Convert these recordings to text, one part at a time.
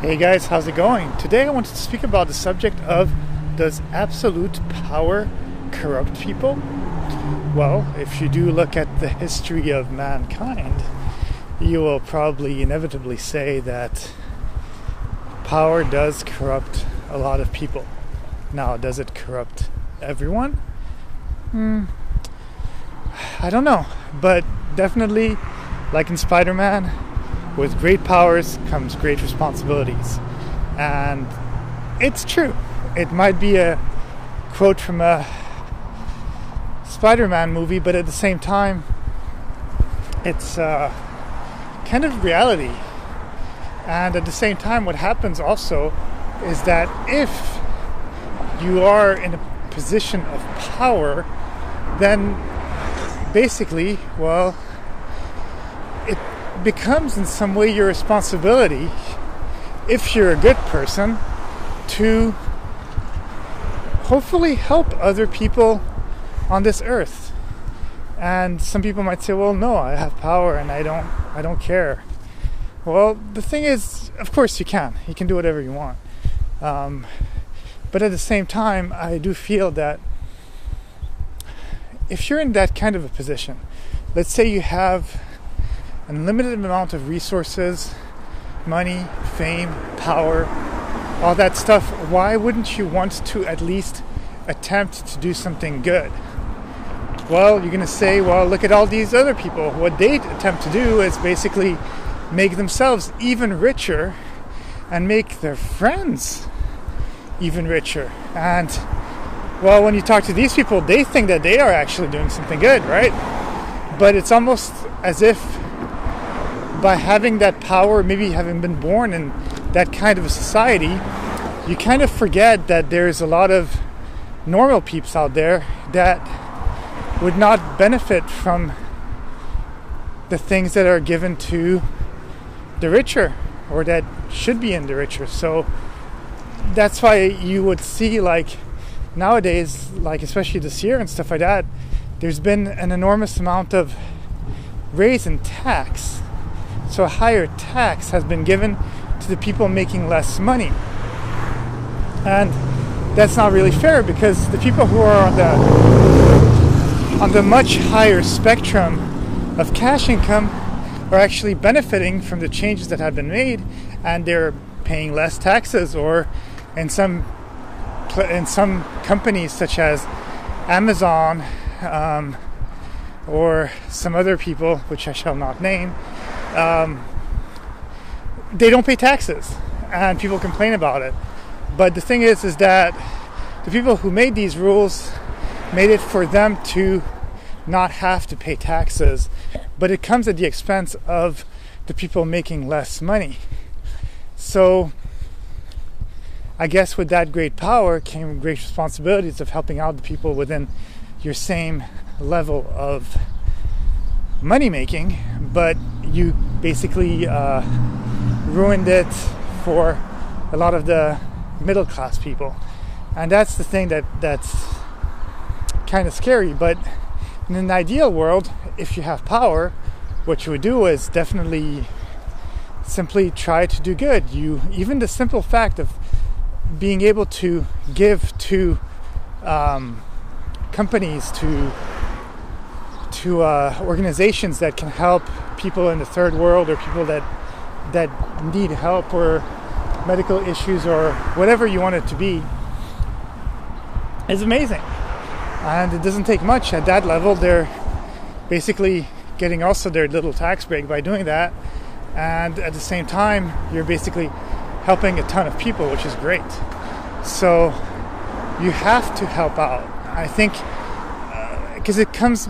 Hey guys, how's it going? Today I wanted to speak about the subject of, does absolute power corrupt people? Well, if you do look at the history of mankind, you will probably inevitably say that power does corrupt a lot of people. Now, does it corrupt everyone? I don't know, but definitely, like in Spider-Man, with great powers comes great responsibilities. And it's true. It might be a quote from a Spider-Man movie, but at the same time, it's kind of reality. And at the same time, what happens also is that if you are in a position of power, then basically, well, it becomes in some way your responsibility, if you're a good person, to hopefully help other people on this earth. And some people might say, well, no, I have power and I don't care. Well, the thing is, of course you can do whatever you want, but at the same time, I do feel that if you're in that kind of a position, let's say you have an unlimited amount of resources, money, fame, power, all that stuff, why wouldn't you want to at least attempt to do something good? Well, you're going to say, well, look at all these other people. What they attempt to do is basically make themselves even richer and make their friends even richer. And, well, when you talk to these people, they think that they are actually doing something good, right? But it's almost as if by having that power, maybe having been born in that kind of a society, you kind of forget that there's a lot of normal peeps out there that would not benefit from the things that are given to the richer, or that should be in the richer. So that's why you would see, like, nowadays, like especially this year and stuff like that, there's been an enormous amount of raise in tax. So a higher tax has been given to the people making less money. And that's not really fair, because the people who are on the much higher spectrum of cash income are actually benefiting from the changes that have been made, and they're paying less taxes, or in some companies such as Amazon or some other people, which I shall not name, they don't pay taxes, and people complain about it. But the thing is that the people who made these rules made it for them to not have to pay taxes, but it comes at the expense of the people making less money. So I guess with that great power came great responsibilities of helping out the people within your same level of money making, but you basically ruined it for a lot of the middle class people. And that's the thing that's kind of scary. But in an ideal world, if you have power, what you would do is definitely simply try to do good. Even the simple fact of being able to give to companies, to organizations that can help people in the third world, or people that need help, or medical issues, or whatever you want it to be, is amazing. And it doesn't take much at that level. They're basically getting also their little tax break by doing that, and at the same time you're basically helping a ton of people, which is great. So you have to help out, I think, because it comes.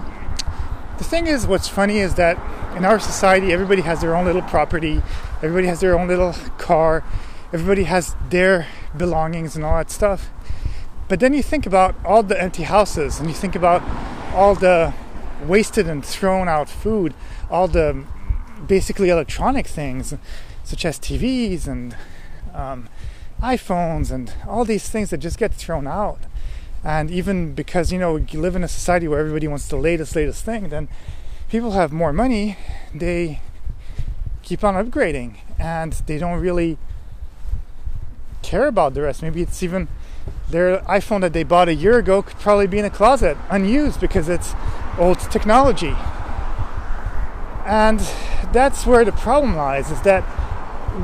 The thing is, what's funny is that in our society, everybody has their own little property, everybody has their own little car, everybody has their belongings and all that stuff. But then you think about all the empty houses, and you think about all the wasted and thrown out food, all the basically electronic things, such as TVs and iPhones and all these things that just get thrown out. And even because, you live in a society where everybody wants the latest thing, then people have more money, they keep on upgrading, and they don't really care about the rest. Maybe it's even their iPhone that they bought a year ago could probably be in a closet unused because it's old technology. And that's where the problem lies, is that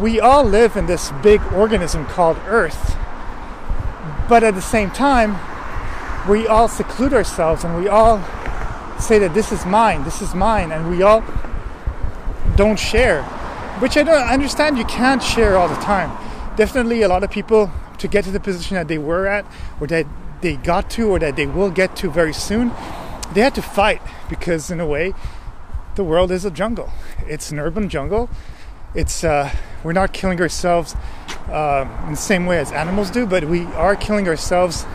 we all live in this big organism called Earth, but at the same time we all seclude ourselves and we all say that this is mine, and we all don't share, which I don't understand. You can't share all the time. Definitely a lot of people, to get to the position that they were at, or that they got to, or that they will get to very soon, they had to fight, because in a way the world is a jungle. It's an urban jungle. It's we're not killing ourselves in the same way as animals do, but we are killing ourselves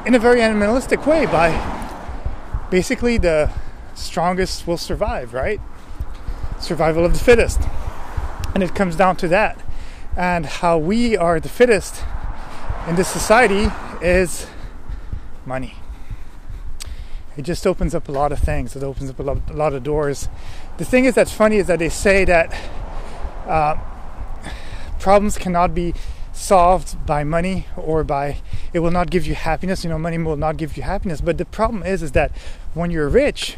in a very animalistic way by basically the strongest will survive, right? Survival of the fittest. And it comes down to that. And how we are the fittest in this society is money. It just opens up a lot of things. It opens up a lot of doors. The thing is that's funny is that they say that problems cannot be solved by money, or by, it will not give you happiness. You know, money will not give you happiness. But the problem is that when you're rich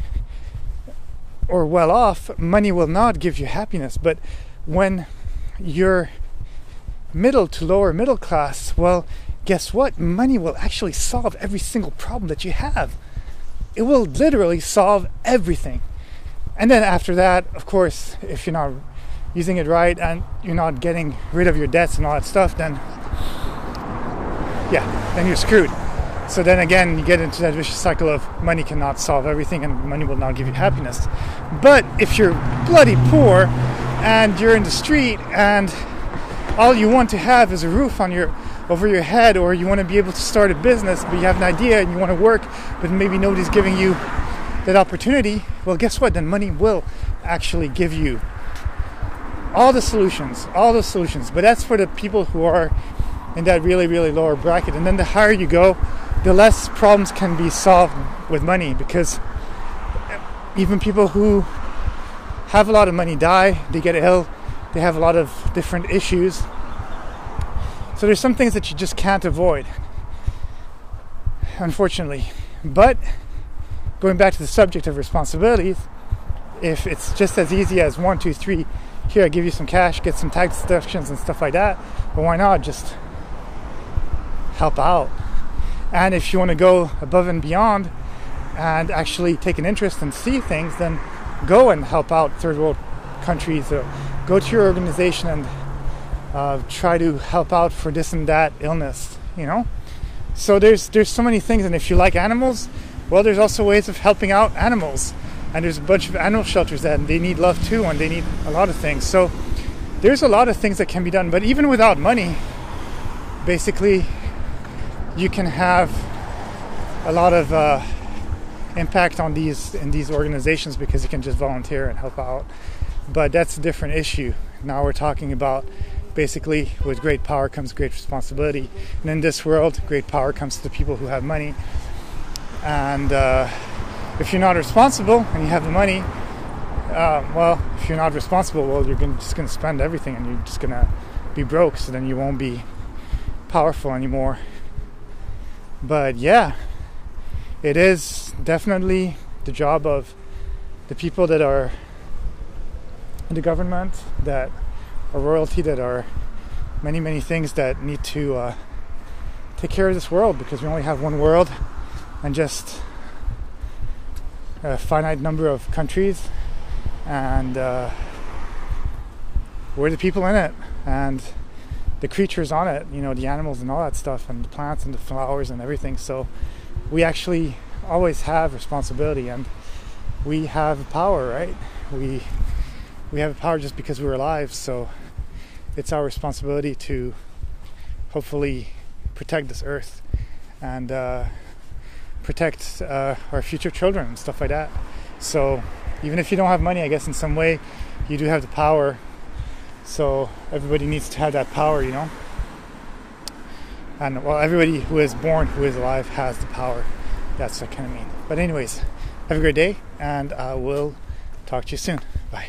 or well off, money will not give you happiness. But when you're middle to lower middle class, well, guess what? Money will actually solve every single problem that you have. It will literally solve everything. And then after that, of course, if you're not using it right and you're not getting rid of your debts and all that stuff, then you're screwed. So then again, you get into that vicious cycle of money cannot solve everything and money will not give you happiness. But if you're bloody poor and you're in the street and all you want to have is a roof over your head, or you want to be able to start a business, but you have an idea and you want to work, but maybe nobody's giving you that opportunity, well, guess what? Then money will actually give you all the solutions. But that's for the people who are in that really, really lower bracket. And then the higher you go, the less problems can be solved with money, because even people who have a lot of money die, they get ill, they have a lot of different issues. So there's some things that you just can't avoid, unfortunately. But going back to the subject of responsibilities, if it's just as easy as 1, 2, 3, here I give you some cash, get some tax deductions and stuff like that, but why not just help out? And if you want to go above and beyond and actually take an interest and see things, then go and help out third world countries, or go to your organization and try to help out for this and that illness, you know? So there's so many things. And if you like animals, well, there's also ways of helping out animals. And there's a bunch of animal shelters that they need love too, and they need a lot of things. So there's a lot of things that can be done. But even without money, basically, you can have a lot of impact on in these organizations, because you can just volunteer and help out. But that's a different issue. Now we're talking about basically, with great power comes great responsibility. And in this world, great power comes to the people who have money. And if you're not responsible and you have the money, if you're not responsible, well, you're just going to spend everything and you're just going to be broke. So then you won't be powerful anymore. But yeah, it is definitely the job of the people that are in the government, that are royalty, that are many, many things that need to take care of this world, because we only have one world and just a finite number of countries, and we're the people in it and the creatures on it, you know, the animals and all that stuff, and the plants and the flowers and everything. So we actually always have responsibility, and we have power, right? We have power just because we're alive. So it's our responsibility to hopefully protect this earth and protect our future children and stuff like that. So even if you don't have money, I guess in some way you do have the power. So everybody needs to have that power, you know. And well, everybody who is born, who is alive, has the power. That's what I kind of mean. But anyways, have a great day, and I will talk to you soon. Bye.